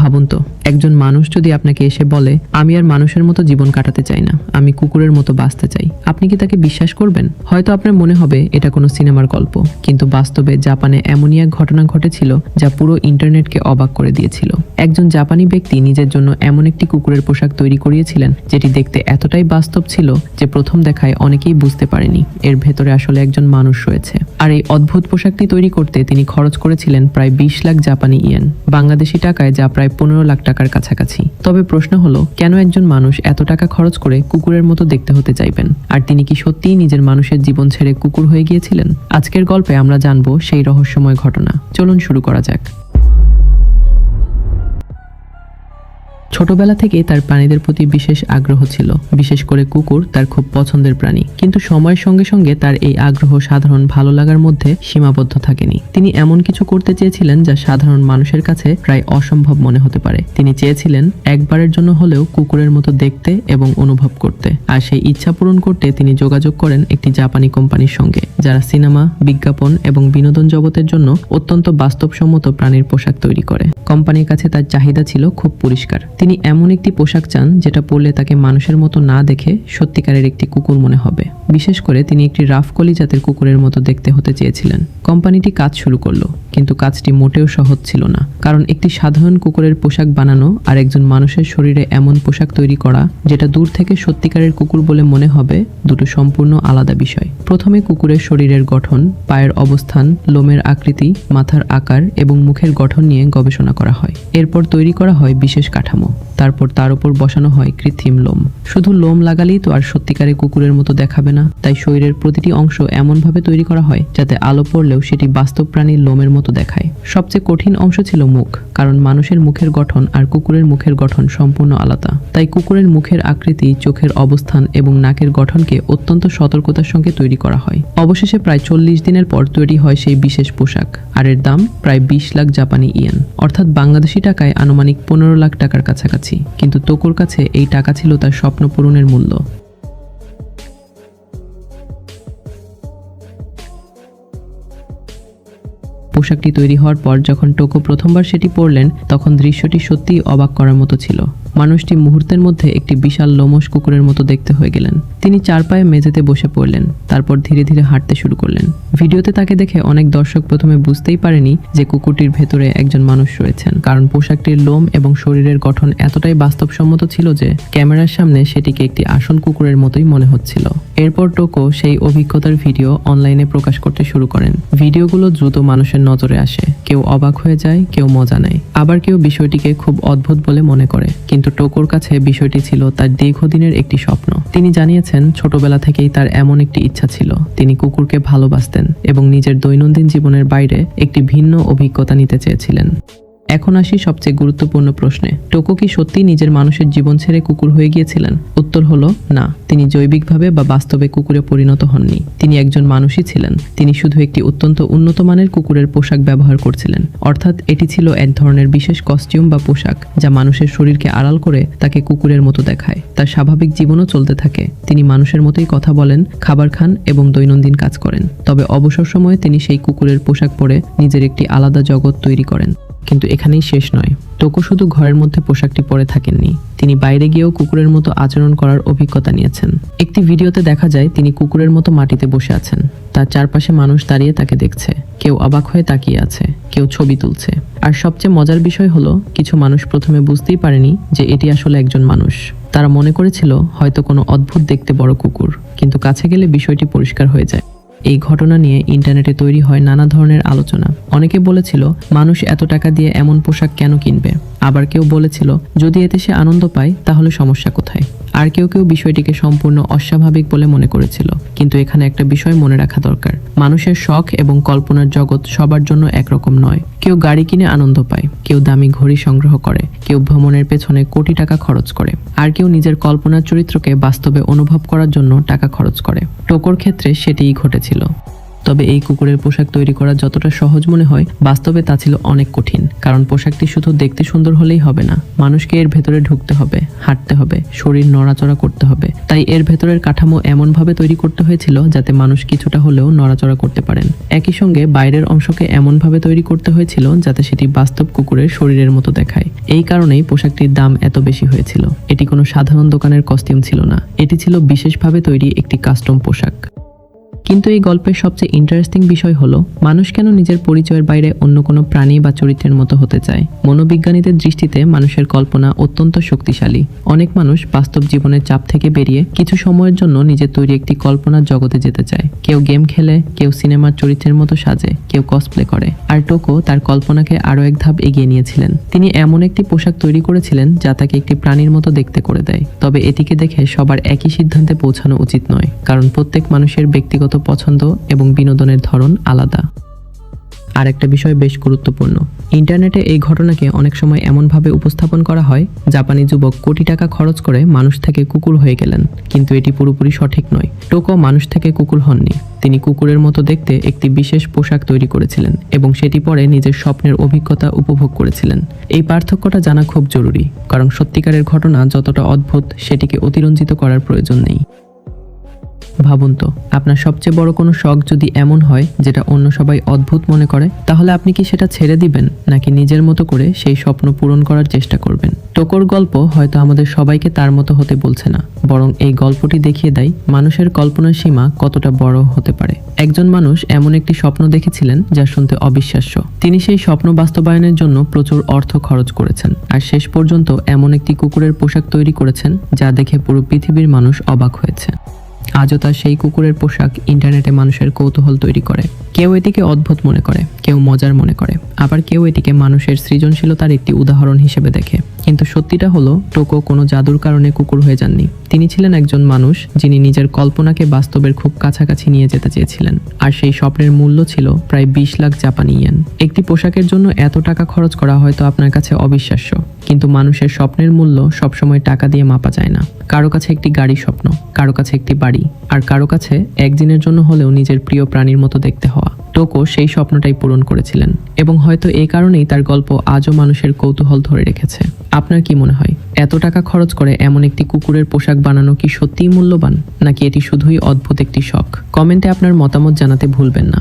ভাবুন তো, একজন মানুষ যদি আপনাকে এসে বলে আমি আর মানুষের মতো জীবন কাটাতে চাই না, আমি কুকুরের মতো বাঁচতে চাই, আপনি কি তাকে বিশ্বাস করবেন? হয়তো আপনার মনে হবে এটা কোনো সিনেমার গল্প, কিন্তু বাস্তবে জাপানে এমনই এক ঘটনা ঘটেছিল যা পুরো ইন্টারনেটকে অবাক করে দিয়েছিল। একজন জাপানি ব্যক্তি নিজের জন্য এমন একটি কুকুরের পোশাক তৈরি করিয়েছিলেন যেটি দেখতে এতটাই বাস্তব ছিল যে প্রথম দেখায় অনেকেই বুঝতে পারেনি এর ভেতরে আসলে একজন মানুষ রয়েছে। আর এই অদ্ভুত পোশাকটি তৈরি করতে তিনি খরচ করেছিলেন প্রায় 20 লাখ জাপানি ইয়েন, বাংলাদেশি টাকায় যা প্রায় 15 লাখ টাকার কাছাকাছি। তবে প্রশ্ন হলো, কেন একজন মানুষ এত টাকা খরচ করে কুকুরের মতো দেখতে হতে চাইবেন? আর তিনি কি সত্যিই নিজের মানুষের জীবন ছেড়ে কুকুর হয়ে গিয়েছিলেন? আজকের গল্পে আমরা জানবো সেই রহস্যময় ঘটনা। চলুন শুরু করা যাক। ছোটবেলা থেকে তার প্রাণীদের প্রতি বিশেষ আগ্রহ ছিল, বিশেষ করে কুকুর তার খুব পছন্দের প্রাণী। কিন্তু সময়ের সঙ্গে সঙ্গে তার এই আগ্রহ সাধারণ ভালো লাগার মধ্যে সীমাবদ্ধ থাকেনি। তিনি এমন কিছু করতে চেয়েছিলেন যা সাধারণ মানুষের কাছে প্রায় অসম্ভব মনে হতে পারে। তিনি চেয়েছিলেন একবারের জন্য হলেও কুকুরের মতো দেখতে এবং অনুভব করতে। আর সেই ইচ্ছা পূরণ করতে তিনি যোগাযোগ করেন একটি জাপানি কোম্পানির সঙ্গে, যারা সিনেমা, বিজ্ঞাপন এবং বিনোদন জগতের জন্য অত্যন্ত বাস্তবসম্মত প্রাণীর পোশাক তৈরি করে। কোম্পানির কাছে তার চাহিদা ছিল খুব পরিষ্কার। তিনি এমন একটি পোশাক চান যেটা পরলে তাকে মানুষের মতো না দেখে সত্যিকারের একটি কুকুর মনে হবে। বিশেষ করে তিনি একটি রাফ কলি জাতের কুকুরের মতো দেখতে হতে চেয়েছিলেন। কোম্পানিটি কাজ শুরু করলো, কিন্তু কাজটি মোটেও সহজ ছিল না। কারণ একটি সাধারণ কুকুরের পোশাক বানানো আর একজন মানুষের শরীরে এমন পোশাক তৈরি করা যেটা দূর থেকে সত্যিকারের কুকুর বলে মনে হবে, দুটো সম্পূর্ণ আলাদা বিষয়। প্রথমে কুকুরের শরীরের গঠন, পায়ের অবস্থান, লোমের আকৃতি, মাথার আকার এবং মুখের গঠন নিয়ে গবেষণা করা হয়। এরপর তৈরি করা হয় বিশেষ কাঠামো। তারপর তার উপর বসানো হয় কৃত্রিম লোম। শুধু লোম লাগালেই তো আর সত্যিকারের কুকুরের মতো দেখাবে না, তাই শরীরের প্রতিটি অংশ এমনভাবে তৈরি করা হয় যাতে আলো পড়লেও সেটি বাস্তব প্রাণীর লোমের মতো দেখায়। সবচেয়ে কঠিন অংশ ছিল মুখ, কারণ মানুষের মুখের গঠন আর কুকুরের মুখের গঠন সম্পূর্ণ আলাদা। তাই কুকুরের মুখের আকৃতি, চোখের অবস্থান এবং নাকের গঠনকে অত্যন্ত সতর্কতার সঙ্গে তৈরি করা হয়। অবশেষে প্রায় 40 দিনের পর তৈরি হয় সেই বিশেষ পোশাক, আর এর দাম প্রায় 20 লাখ জাপানি ইয়েন, অর্থাৎ বাংলাদেশি টাকায় আনুমানিক 15 লাখ টাকার কাছাকাছি। কিন্তু টোকোর কাছে এই টাকা ছিল তার স্বপ্ন পূরণের মূল্য। পোশাকটি তৈরি হওয়ার পর যখন টোকো প্রথমবার সেটি পরলেন, তখন দৃশ্যটি সত্যিই অবাক করার মতো ছিল। মানুষটি মুহূর্তের মধ্যে একটি বিশাল লোমশ কুকুরের মতো দেখতে হয়ে গেলেন। তিনি চার পায়ে মেঝেতে বসে পড়লেন, তারপর ধীরে ধীরে হাঁটতে শুরু করলেন। ভিডিওতে তাকে দেখে অনেক দর্শক প্রথমে বুঝতেই পারেনি যে কুকুরটির ভেতরে একজন মানুষ রয়েছেন, কারণ পোশাকটির লোম এবং শরীরের গঠন এতটাই বাস্তবসম্মত ছিল যে ক্যামেরার সামনে সেটিকে একটি আসল কুকুরের মতোই মনে হচ্ছিল। এরপর টোকো সেই অভিজ্ঞতার ভিডিও অনলাইনে প্রকাশ করতে শুরু করেন। ভিডিওগুলো দ্রুত মানুষের নজরে আসে। কেউ অবাক হয়ে যায়, কেউ মজা নেয়, আবার কেউ বিষয়টিকে খুব অদ্ভুত বলে মনে করে। কিন্তু টোকোর কাছে বিষয়টি ছিল তার দীর্ঘদিনের একটি স্বপ্ন। তিনি জানিয়েছেন ছোটবেলা থেকেই তার এমন একটি ইচ্ছা ছিল। তিনি কুকুরকে ভালোবাসতেন এবং নিজের দৈনন্দিন জীবনের বাইরে একটি ভিন্ন অভিজ্ঞতা নিতে চেয়েছিলেন। এখন আসি সবচেয়ে গুরুত্বপূর্ণ প্রশ্নে, টোকো কি সত্যি নিজের মানুষের জীবন ছেড়ে কুকুর হয়ে গিয়েছিলেন? উত্তর হলো না। তিনি জৈবিকভাবে বা বাস্তবে কুকুরে পরিণত হননি। তিনি একজন মানুষই ছিলেন। তিনি শুধু একটি অত্যন্ত উন্নত মানের কুকুরের পোশাক ব্যবহার করছিলেন। অর্থাৎ এটি ছিল এক ধরনের বিশেষ কস্টিউম বা পোশাক যা মানুষের শরীরকে আড়াল করে তাকে কুকুরের মতো দেখায়। তার স্বাভাবিক জীবনও চলতে থাকে। তিনি মানুষের মতোই কথা বলেন, খাবার খান এবং দৈনন্দিন কাজ করেন। তবে অবসর সময়ে তিনি সেই কুকুরের পোশাক পরে নিজের একটি আলাদা জগৎ তৈরি করেন। কিন্তু এখানেই শেষ নয়। টোকো শুধু ঘরের মধ্যে পোশাকটি পরে থাকেননি, তিনি বাইরে গিয়েও কুকুরের মতো আচরণ করার অভিজ্ঞতা নিয়েছেন। একটি ভিডিওতে দেখা যায় তিনি কুকুরের মতো মাটিতে বসে আছেন। তার চারপাশে মানুষ দাঁড়িয়ে তাকে দেখছে। কেউ অবাক হয়ে তাকিয়ে আছে, কেউ ছবি তুলছে। আর সবচেয়ে মজার বিষয় হলো, কিছু মানুষ প্রথমে বুঝতেই পারেনি যে এটি আসলে একজন মানুষ। তারা মনে করেছিল হয়তো কোনো অদ্ভুত দেখতে বড় কুকুর, কিন্তু কাছে গেলে বিষয়টি পরিষ্কার হয়ে যায়। এই ঘটনা নিয়ে ইন্টারনেটে তৈরি হয় নানা ধরনের আলোচনা। অনেকে বলেছিল মানুষ এত টাকা দিয়ে এমন পোশাক কেন কিনবে? আবার কেউ বলেছিল যদি এতে সে আনন্দ পায় তাহলে সমস্যা কোথায়? আর কেউ কেউ বিষয়টিকে সম্পূর্ণ অস্বাভাবিক বলে মনে করেছিল। কিন্তু এখানে একটা বিষয় মনে রাখা দরকার, মানুষের শখ এবং কল্পনার জগৎ সবার জন্য একরকম নয়। কেউ গাড়ি কিনে আনন্দ পায়, কেউ দামি ঘড়ি সংগ্রহ করে, কেউ ভ্রমণের পেছনে কোটি টাকা খরচ করে, আর কেউ নিজের কল্পনার চরিত্রকে বাস্তবে অনুভব করার জন্য টাকা খরচ করে। টোকোর ক্ষেত্রে সেটিই ঘটেছিল। তবে এই কুকুরের পোশাক তৈরি করা যতটা সহজ মনে হয়, বাস্তবে তা ছিল অনেক কঠিন। কারণ পোশাকটি শুধু দেখতে সুন্দর হলেই হবে না, মানুষকে এর ভেতরে ঢুকতে হবে, হাঁটতে হবে, শরীর নড়াচড়া করতে হবে। তাই এর ভেতরের কাঠামো এমনভাবে তৈরি করতে হয়েছিল যাতে মানুষ কিছুটা হলেও নড়াচড়া করতে পারেন। একই সঙ্গে বাইরের অংশকে এমনভাবে তৈরি করতে হয়েছিল যাতে সেটি বাস্তব কুকুরের শরীরের মতো দেখায়। এই কারণেই পোশাকটির দাম এত বেশি হয়েছিল। এটি কোনো সাধারণ দোকানের কস্টিউম ছিল না, এটি ছিল বিশেষভাবে তৈরি একটি কাস্টম পোশাক। কিন্তু এই গল্পের সবচেয়ে ইন্টারেস্টিং বিষয় হলো, মানুষ কেন নিজের পরিচয়ের বাইরে অন্য কোনো প্রাণী বা চরিত্রের মতো হতে চায়। মনোবিজ্ঞানীদের দৃষ্টিতে মানুষের কল্পনা অত্যন্ত শক্তিশালী। অনেক মানুষ বাস্তব জীবনের চাপ থেকে বেরিয়ে কিছু সময়ের জন্য নিজের তৈরি একটি কল্পনার জগতে যেতে চায়। কেউ গেম খেলে, কেউ সিনেমার চরিত্রের মতো সাজে, কেউ কসপ্লে করে। আর টোকো তার কল্পনাকে আরও এক ধাপ এগিয়ে নিয়েছিলেন। তিনি এমন একটি পোশাক তৈরি করেছিলেন যা তাকে একটি প্রাণীর মতো দেখতে করে দেয়। তবে এটিকে দেখে সবার একই সিদ্ধান্তে পৌঁছানো উচিত নয়, কারণ প্রত্যেক মানুষের ব্যক্তিগত পছন্দ এবং বিনোদনের ধরন আলাদা। আর একটা বিষয় বেশ গুরুত্বপূর্ণ, ইন্টারনেটে এই ঘটনাকে অনেক সময় এমনভাবে উপস্থাপন করা হয়, জাপানি যুবক কোটি টাকা খরচ করে মানুষ থেকে কুকুর হয়ে গেলেন। কিন্তু এটি পুরোপুরি সঠিক নয়। টোকো মানুষ থেকে কুকুর হননি, তিনি কুকুরের মতো দেখতে একটি বিশেষ পোশাক তৈরি করেছিলেন এবং সেটি পরে নিজের স্বপ্নের অভিজ্ঞতা উপভোগ করেছিলেন। এই পার্থক্যটা জানা খুব জরুরি, কারণ সত্যিকারের ঘটনা যতটা অদ্ভুত, সেটিকে অতিরঞ্জিত করার প্রয়োজন নেই। ভাবুন তো, আপনার সবচেয়ে বড় কোনো শখ যদি এমন হয় যেটা অন্য সবাই অদ্ভুত মনে করে, তাহলে আপনি কি সেটা ছেড়ে দিবেন, নাকি নিজের মতো করে সেই স্বপ্ন পূরণ করার চেষ্টা করবেন? টোকোর গল্প হয়তো আমাদের সবাইকে তার মতো হতে বলছে না, বরং এই গল্পটি দেখিয়ে দেয় মানুষের কল্পনার সীমা কতটা বড় হতে পারে। একজন মানুষ এমন একটি স্বপ্ন দেখেছিলেন যা শুনতে অবিশ্বাস্য। তিনি সেই স্বপ্ন বাস্তবায়নের জন্য প্রচুর অর্থ খরচ করেছেন, আর শেষ পর্যন্ত এমন একটি কুকুরের পোশাক তৈরি করেছেন যা দেখে পুরো পৃথিবীর মানুষ অবাক হয়েছে। আজও তার সেই কুকুরের পোশাক ইন্টারনেটে মানুষের কৌতূহল তৈরি করে। কেউ এটিকে অদ্ভুত মনে করে, কেউ মজার মনে করে, আবার কেউ এটিকে মানুষের সৃজনশীলতার একটি উদাহরণ হিসেবে দেখে। কিন্তু সত্যিটা হলো, টোকো কোনো জাদুর কারণে কুকুর হয়ে যাননি। তিনি ছিলেন একজন মানুষ যিনি নিজের কল্পনাকে বাস্তবের খুব কাছাকাছি নিয়ে যেতে চেয়েছিলেন। আর সেই স্বপ্নের মূল্য ছিল প্রায় 20 লাখ জাপানি ইয়েন। একটি পোশাকের জন্য এত টাকা খরচ করা হয়তো আপনার কাছে অবিশ্বাস্য, কিন্তু মানুষের স্বপ্নের মূল্য সবসময় টাকা দিয়ে মাপা যায় না। কারো কাছে একটি গাড়ি স্বপ্ন, কারো কাছে একটি বাড়ি, আর কারো কাছে একদিনের জন্য হলেও নিজের প্রিয় প্রাণীর মতো দেখতে হওয়া। টোকো সেই স্বপ্নটাই পূরণ করেছিলেন, এবং হয়তো এই কারণেই তার গল্প আজও মানুষের কৌতূহল ধরে রেখেছে। আপনার কি মনে হয়, এত টাকা খরচ করে এমন একটি কুকুরের পোশাক বানানো কি সত্যিই মূল্যবান, নাকি এটি শুধুই অদ্ভুত একটি শখ? কমেন্টে আপনার মতামত জানাতে ভুলবেন না।